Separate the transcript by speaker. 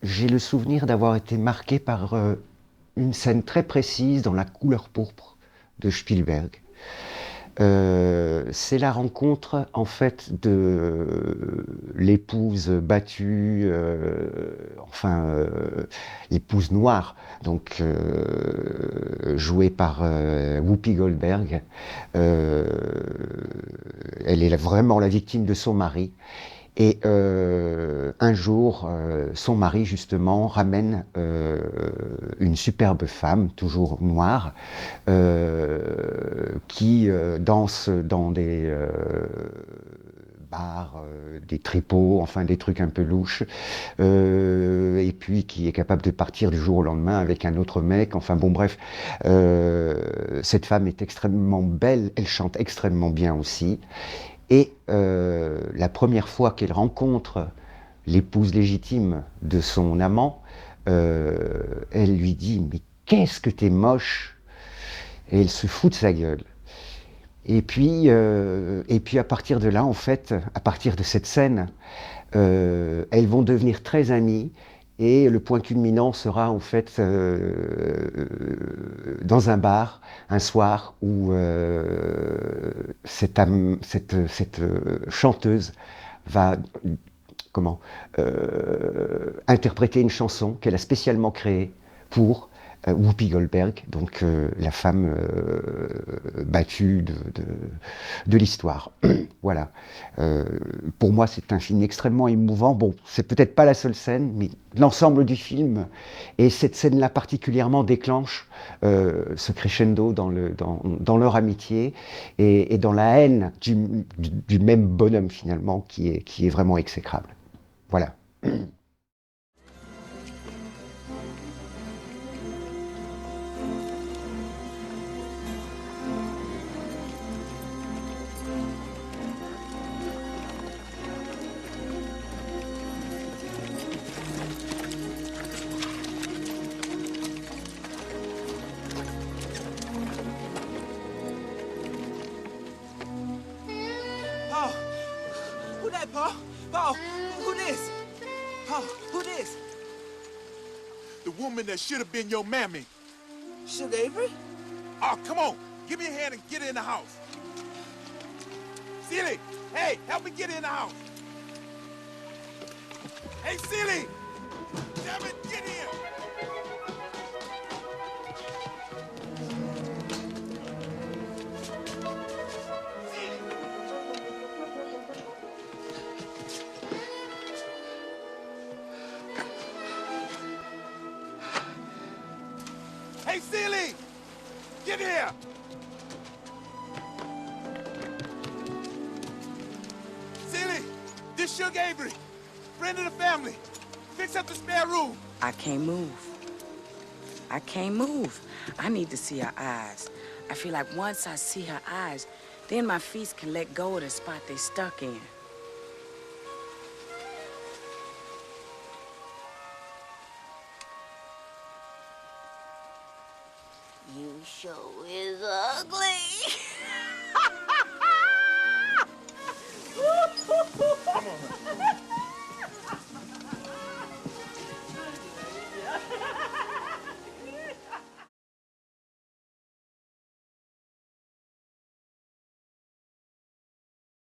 Speaker 1: j'ai le souvenir d'avoir été marqué par une scène très précise dans La couleur pourpre de Spielberg. C'est la rencontre en fait de l'épouse battue, l'épouse noire, donc jouée par Whoopi Goldberg. Euh, Elle est vraiment la victime de son mari. Et un jour, son mari, justement, ramène une superbe femme, toujours noire, qui danse dans des bars, des tripots, enfin des trucs un peu louches, et puis qui est capable de partir du jour au lendemain avec un autre mec. Enfin bon, bref, cette femme est extrêmement belle, elle chante extrêmement bien aussi. Et la première fois qu'elle rencontre l'épouse légitime de son amant, elle lui dit « Mais qu'est-ce que t'es moche !» Et elle se fout de sa gueule. Et puis à partir de là, en fait, à partir de cette scène, elles vont devenir très amies. Et le point culminant sera en fait dans un bar, un soir où cette chanteuse va comment interpréter une chanson qu'elle a spécialement créée pour Whoopi Goldberg, donc la femme battue de l'histoire. Voilà. Euh, pour moi, c'est un film extrêmement émouvant. Bon, c'est peut-être pas la seule scène, mais l'ensemble du film, et cette scène-là particulièrement déclenche ce crescendo dans leur amitié et dans la haine du même bonhomme finalement qui est vraiment exécrable. Voilà.
Speaker 2: Paul, who that, Paul? Paul, who this? Paul, who this?
Speaker 3: The woman that should have been your mammy.
Speaker 2: Sugar Avery?
Speaker 3: Oh, come on. Give me a hand and get in the house. Silly, hey, help me get in the house. Hey, Silly! Damn it, get here! Hey, Silly! Get here! Silly, this Sugar Avery, friend of the family. Fix up the spare room.
Speaker 4: I can't move. I can't move. I need to see her eyes. I feel like once I see her eyes, then my feet can let go of the spot they stuck in.
Speaker 5: You sure